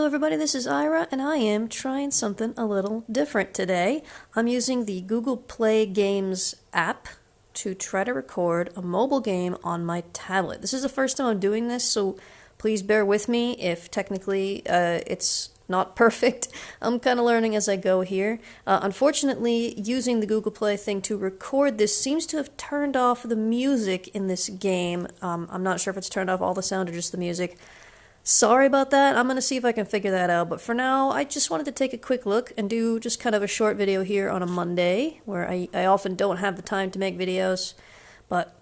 Hello everybody, this is Aira, and I am trying something a little different today. I'm using the Google Play Games app to try to record a mobile game on my tablet. This is the first time I'm doing this, so please bear with me if technically it's not perfect. I'm kind of learning as I go here. Unfortunately, using the Google Play thing to record this seems to have turned off the music in this game. I'm not sure if it's turned off all the sound or just the music. Sorry about that. I'm going to see if I can figure that out. But for now, I just wanted to take a quick look and do just kind of a short video here on a Monday, where I often don't have the time to make videos. But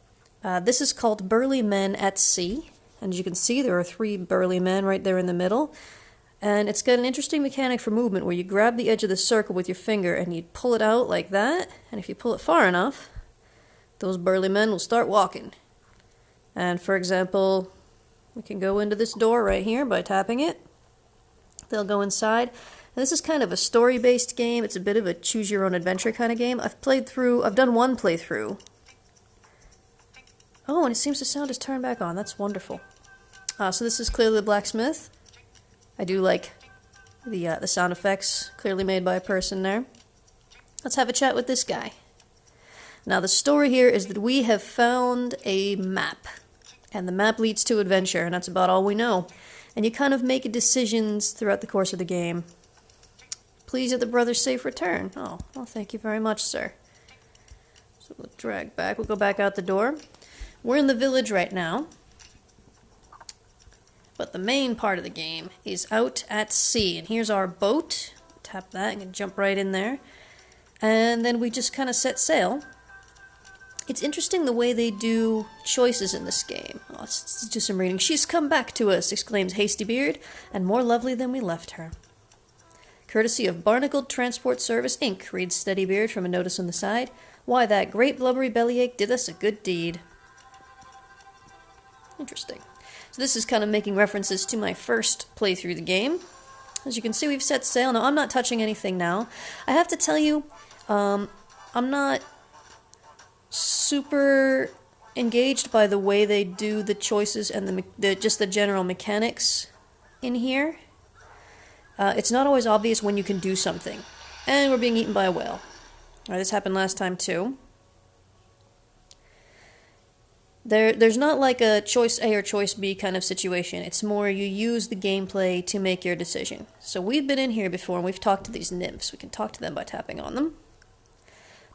this is called Burly Men at Sea. And as you can see, there are 3 burly men right there in the middle. And it's got an interesting mechanic for movement where you grab the edge of the circle with your finger and you pull it out like that. And if you pull it far enough, those burly men will start walking. And for example, we can go into this door right here by tapping it. They'll go inside. And this is kind of a story-based game. It's a bit of a choose-your-own-adventure kind of game. I've done one playthrough. Oh, and it seems the sound is turned back on. That's wonderful. So this is clearly the blacksmith. I do like the sound effects, clearly made by a person there. Let's have a chat with this guy. Now, the story here is that we have found a map. And the map leads to adventure, and that's about all we know. And you kind of make decisions throughout the course of the game. Please at the brother's safe return. Oh, well, thank you very much, sir. So we'll drag back. We'll go back out the door. We're in the village right now. But the main part of the game is out at sea. And here's our boat. Tap that and jump right in there. And then we just kind of set sail. It's interesting the way they do choices in this game. Oh, let's do some reading. "She's come back to us," exclaims Hastybeard, "and more lovely than we left her." "Courtesy of Barnacled Transport Service, Inc., reads Steadybeard from a notice on the side. "Why, that great blubbery bellyache did us a good deed." Interesting. So this is kind of making references to my first playthrough of the game. As you can see, we've set sail. Now, I'm not touching anything now. I have to tell you, I'm not super engaged by the way they do the choices and just the general mechanics in here. It's not always obvious when you can do something. And we're being eaten by a whale. Alright, this happened last time too. There's not like a choice A or choice B kind of situation. It's more you use the gameplay to make your decision. So we've been in here before and we've talked to these nymphs. We can talk to them by tapping on them.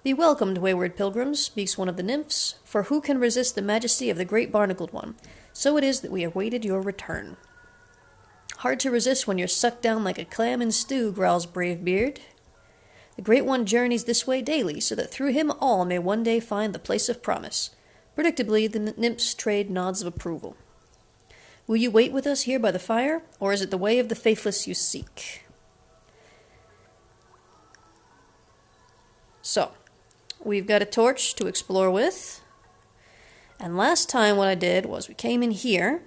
"Be welcomed, wayward pilgrims," speaks one of the nymphs, "for who can resist the majesty of the great barnacled one? So it is that we awaited your return." "Hard to resist when you're sucked down like a clam in stew," growls Bravebeard. "The great one journeys this way daily, so that through him all may one day find the place of promise." Predictably, the nymphs trade nods of approval. "Will you wait with us here by the fire, or is it the way of the faithless you seek?" So, we've got a torch to explore with. And last time what I did was we came in here.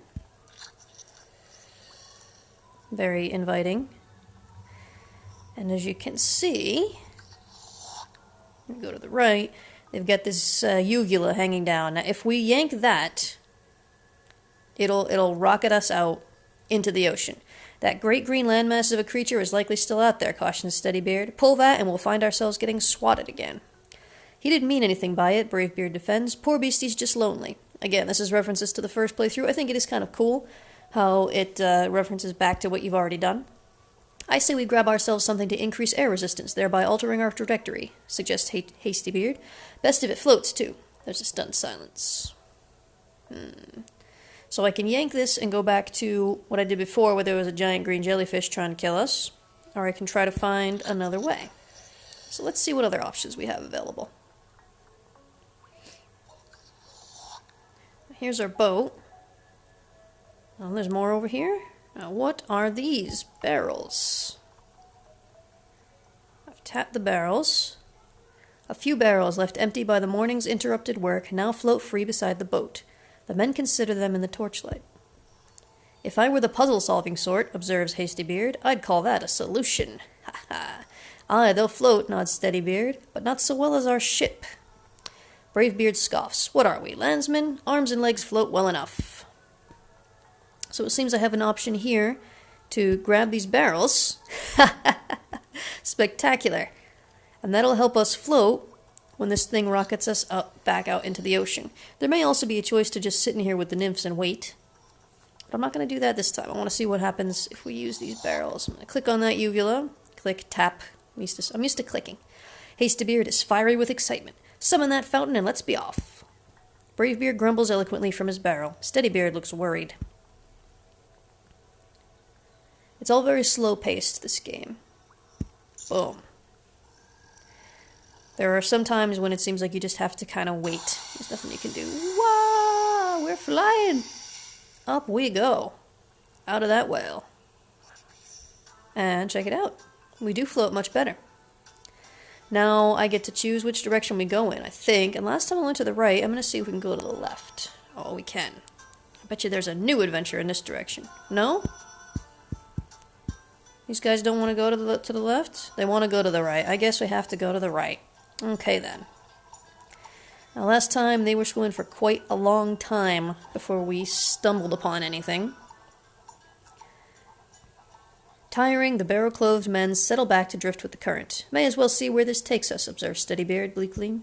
Very inviting. And as you can see, go to the right, they've got this uvula hanging down. Now if we yank that, it'll rocket us out into the ocean. "That great green landmass of a creature is likely still out there," cautions Steadybeard. "Pull that and we'll find ourselves getting swatted again." "He didn't mean anything by it," Bravebeard defends. "Poor beastie's just lonely." Again, this is references to the first playthrough. I think it is kind of cool how it references back to what you've already done. "I say we grab ourselves something to increase air resistance, thereby altering our trajectory," suggests Hastybeard. "Best if it floats, too." There's a stunned silence. So I can yank this and go back to what I did before where there was a giant green jellyfish trying to kill us. Or I can try to find another way. So let's see what other options we have available. Here's our boat. Oh, there's more over here. Now, what are these barrels? I've tapped the barrels. A few barrels left empty by the morning's interrupted work now float free beside the boat. The men consider them in the torchlight. "If I were the puzzle-solving sort," observes Hastybeard, "I'd call that a solution. Ha ha. Aye, they'll float," nods Steadybeard, "but not so well as our ship." Bravebeard scoffs. "What are we, landsmen? Arms and legs float well enough." So it seems I have an option here to grab these barrels. Spectacular. And that'll help us float when this thing rockets us up back out into the ocean. There may also be a choice to just sit in here with the nymphs and wait. But I'm not going to do that this time. I want to see what happens if we use these barrels. I'm going to click on that uvula. Click, tap. I'm used to clicking. Hastybeard is fiery with excitement. Summon that fountain and let's be off. Bravebeard grumbles eloquently from his barrel. Steadybeard looks worried. It's all very slow-paced, this game. Boom. There are some times when it seems like you just have to kind of wait. There's nothing you can do. Wow! We're flying! Up we go. Out of that whale. And check it out. We do float much better. Now I get to choose which direction we go in, I think. And last time I went to the right, I'm going to see if we can go to the left. Oh, we can. I bet you there's a new adventure in this direction. No? These guys don't want to go to the left? They want to go to the right. I guess we have to go to the right. Okay, then. Now, last time they were swimming for quite a long time before we stumbled upon anything. Tiring, the barrel-clothed men settle back to drift with the current. May as well see where this takes us, observed Steadybeard bleakly.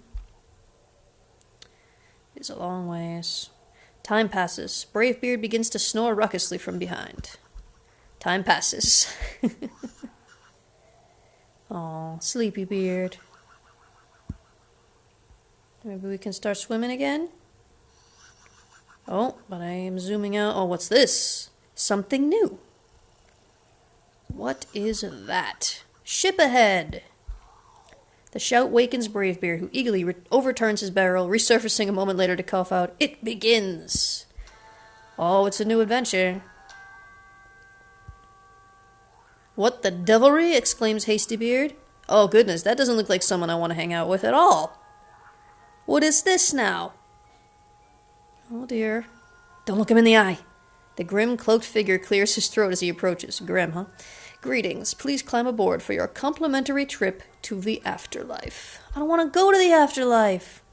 It's a long ways. Time passes. Bravebeard begins to snore raucously from behind. Time passes. Aw, sleepy beard. Maybe we can start swimming again? Oh, but I am zooming out. Oh, what's this? Something new. What is that? Ship ahead! The shout wakens Bravebeard, who eagerly overturns his barrel, resurfacing a moment later to cough out, "It begins!" Oh, it's a new adventure. What the devilry? Exclaims Hastybeard. Oh goodness, that doesn't look like someone I want to hang out with at all. What is this now? Oh dear. Don't look him in the eye. The grim, cloaked figure clears his throat as he approaches. Grim, huh? Greetings. Please climb aboard for your complimentary trip to the afterlife. I don't want to go to the afterlife.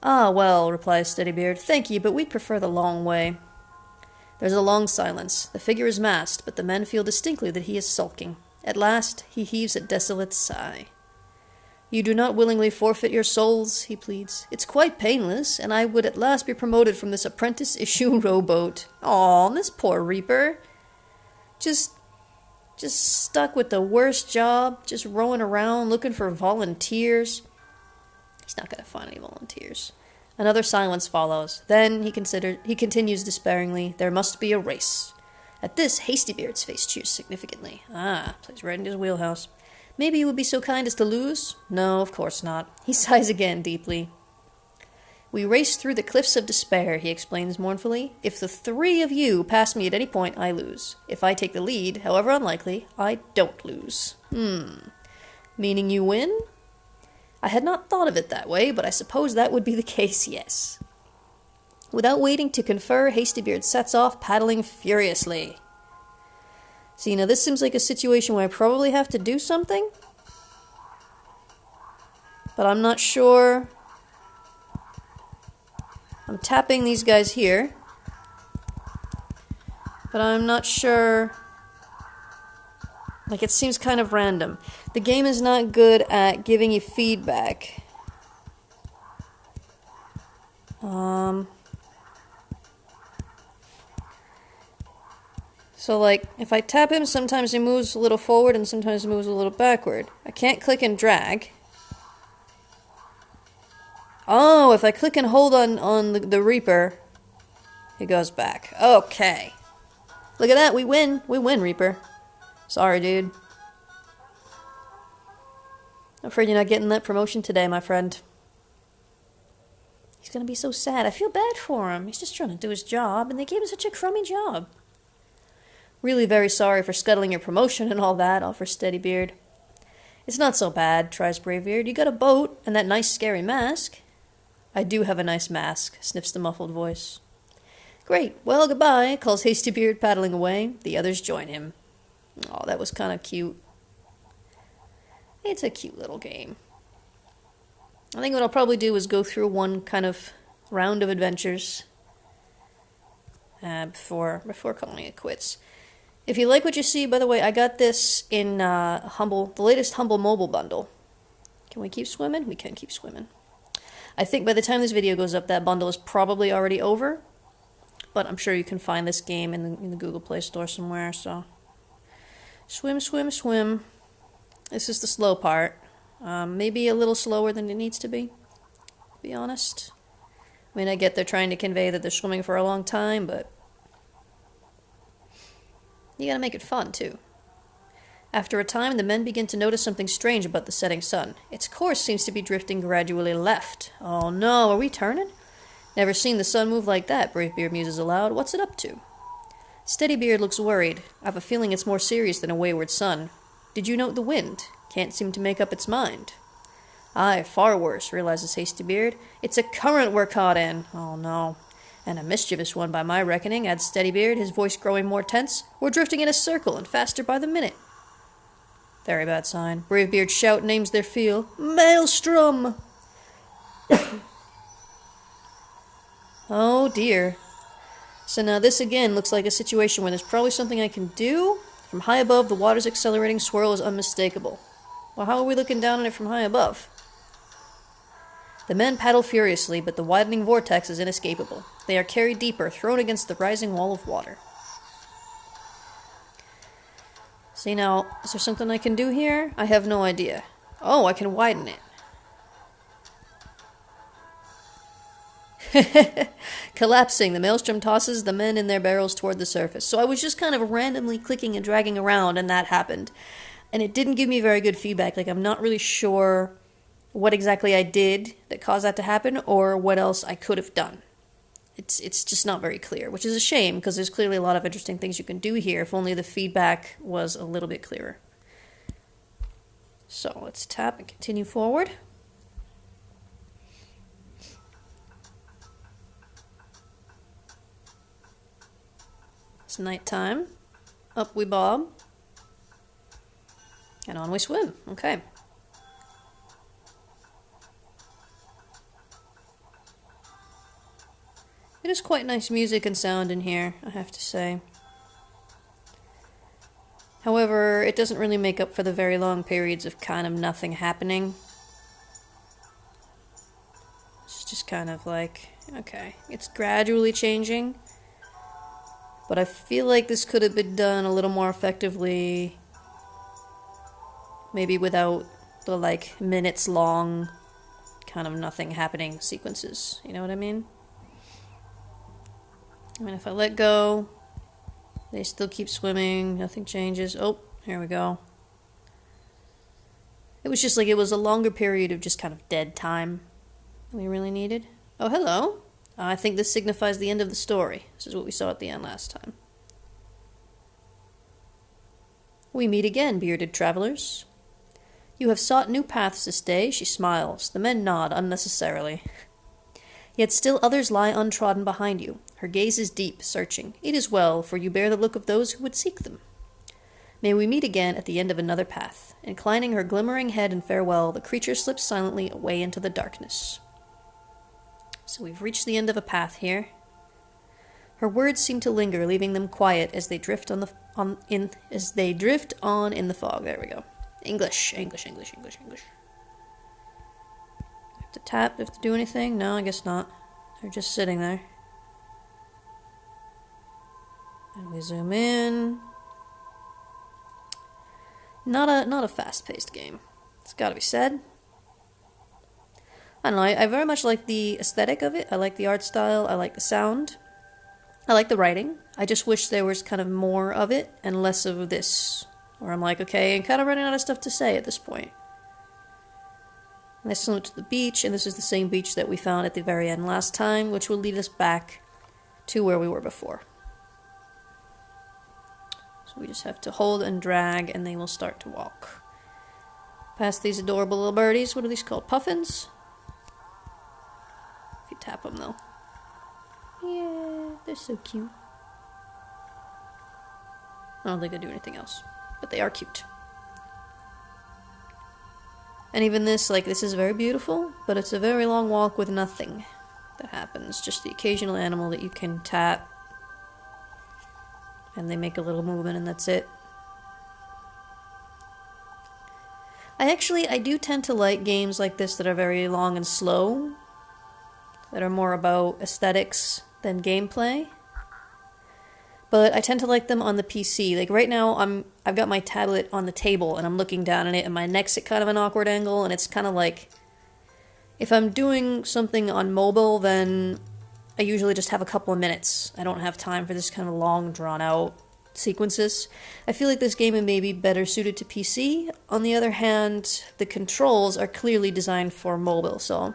Ah, well, replies Steadybeard. Thank you, but we'd prefer the long way. There's a long silence. The figure is masked, but the men feel distinctly that he is sulking. At last, he heaves a desolate sigh. You do not willingly forfeit your souls, he pleads. It's quite painless, and I would at last be promoted from this apprentice-issue rowboat. Aw, this poor Reaper. Just stuck with the worst job, just rowing around looking for volunteers. He's not going to find any volunteers. Another silence follows. Then he continues despairingly, there must be a race. At this, Hastybeard's face cheers significantly. Ah, plays right in his wheelhouse. Maybe you would be so kind as to lose? No, of course not. He sighs again deeply. We race through the cliffs of despair, he explains mournfully. If the three of you pass me at any point, I lose. If I take the lead, however unlikely, I don't lose. Meaning you win? I had not thought of it that way, but I suppose that would be the case, yes. Without waiting to confer, Hastybeard sets off, paddling furiously. See, now this seems like a situation where I probably have to do something, but I'm not sure. I'm tapping these guys here, but I'm not sure. Like, it seems kind of random. The game is not good at giving you feedback. So, like, if I tap him, sometimes he moves a little forward and sometimes he moves a little backward. I can't click and drag. Oh, if I click and hold on the Reaper, he goes back. Okay. Look at that, we win. We win, Reaper. Sorry, dude. I'm afraid you're not getting that promotion today, my friend. He's gonna be so sad. I feel bad for him. He's just trying to do his job, and they gave him such a crummy job. Really very sorry for scuttling your promotion and all that, offers Steadybeard. It's not so bad, tries Bravebeard. You got a boat, and that nice scary mask. I do have a nice mask, sniffs the muffled voice. Great, well, goodbye, calls Hastybeard, paddling away. The others join him. Oh, that was kind of cute. It's a cute little game. I think what I'll probably do is go through one kind of round of adventures before calling it quits. If you like what you see, by the way, I got this in the latest Humble Mobile bundle. Can we keep swimming? We can keep swimming. I think by the time this video goes up, that bundle is probably already over. But I'm sure you can find this game in the Google Play Store somewhere, so... Swim, swim, swim. This is the slow part. Maybe a little slower than it needs to be honest. I mean, I get they're trying to convey that they're swimming for a long time, but... you gotta make it fun, too. After a time, the men begin to notice something strange about the setting sun. Its course seems to be drifting gradually left. Oh no, are we turning? Never seen the sun move like that, Bravebeard muses aloud. What's it up to? Steadybeard looks worried. I have a feeling it's more serious than a wayward sun. Did you note the wind? Can't seem to make up its mind. Aye, far worse, realizes Hastybeard. It's a current we're caught in. Oh no. And a mischievous one by my reckoning, adds Steadybeard, his voice growing more tense. We're drifting in a circle and faster by the minute. Very bad sign. Bravebeard shout names their feel. Maelstrom! Oh dear. So now this again looks like a situation where there's probably something I can do. From high above, the water's accelerating swirl is unmistakable. Well, how are we looking down on it from high above? The men paddle furiously, but the widening vortex is inescapable. They are carried deeper, thrown against the rising wall of water. See now, is there something I can do here? I have no idea. Oh, I can widen it. Collapsing, the maelstrom tosses the men in their barrels toward the surface. So I was just kind of randomly clicking and dragging around, and that happened. And it didn't give me very good feedback. Like, I'm not really sure what exactly I did that caused that to happen, or what else I could have done. It's just not very clear, which is a shame, because there's clearly a lot of interesting things you can do here, if only the feedback was a little bit clearer. So, let's tap and continue forward. It's nighttime. Up we bob. And on we swim. Okay. It is quite nice music and sound in here, I have to say. However, it doesn't really make up for the very long periods of kind of nothing happening. It's just kind of like, okay, it's gradually changing. But I feel like this could have been done a little more effectively. Maybe without the, like, minutes long kind of nothing happening sequences. You know what I mean? I mean, if I let go, they still keep swimming, nothing changes. Oh, here we go. It was just like it was a longer period of just kind of dead time we really needed. Oh, hello. I think this signifies the end of the story. This is what we saw at the end last time. We meet again, bearded travelers. You have sought new paths this day, she smiles. The men nod unnecessarily. Yet still others lie untrodden behind you. Her gaze is deep, searching. It is well, for you bear the look of those who would seek them. May we meet again at the end of another path. Inclining her glimmering head in farewell, the creature slips silently away into the darkness. So we've reached the end of a path here. Her words seem to linger, leaving them quiet as they drift on in the fog. There we go. English, English, English, English, English. To tap, do I have to do anything? No, I guess not. They're just sitting there. And we zoom in. Not a fast-paced game. It's gotta be said. I don't know, I very much like the aesthetic of it. I like the art style, I like the sound. I like the writing. I just wish there was kind of more of it and less of this. Where I'm like, okay, I'm kind of running out of stuff to say at this point. Let's salute to the beach, and this is the same beach that we found at the very end last time, which will lead us back to where we were before. So we just have to hold and drag, and they will start to walk. Past these adorable little birdies. What are these called? Puffins? If you tap them, though. Yeah, they're so cute. I don't think they do anything else, but they are cute. And even this, like, this is very beautiful, but it's a very long walk with nothing that happens. Just the occasional animal that you can tap. and they make a little movement and that's it. I do tend to like games like this that are very long and slow, that are more about aesthetics than gameplay. But I tend to like them on the PC. Like right now, I've got my tablet on the table and I'm looking down on it, and my neck's at kind of an awkward angle, and it's kind of like, if I'm doing something on mobile, then I usually just have a couple of minutes. I don't have time for this kind of long, drawn-out sequences. I feel like this game may be better suited to PC. On the other hand, the controls are clearly designed for mobile, so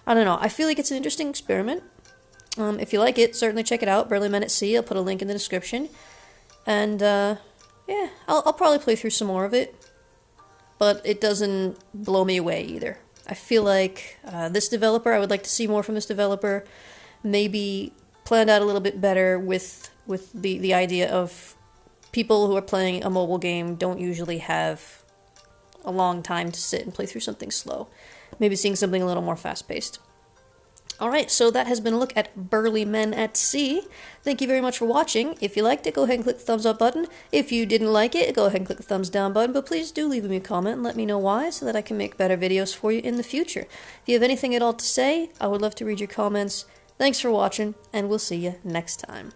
I don't know. I feel like it's an interesting experiment. If you like it, certainly check it out. Burly Men at Sea. I'll put a link in the description. And, yeah, I'll probably play through some more of it. But it doesn't blow me away either. I feel like this developer, I would like to see more from this developer. Maybe planned out a little bit better with the idea of people who are playing a mobile game don't usually have a long time to sit and play through something slow. Maybe seeing something a little more fast-paced. Alright, so that has been a look at Burly Men at Sea. Thank you very much for watching. If you liked it, go ahead and click the thumbs up button. If you didn't like it, go ahead and click the thumbs down button, but please do leave me a comment and let me know why so that I can make better videos for you in the future. If you have anything at all to say, I would love to read your comments. Thanks for watching, and we'll see you next time.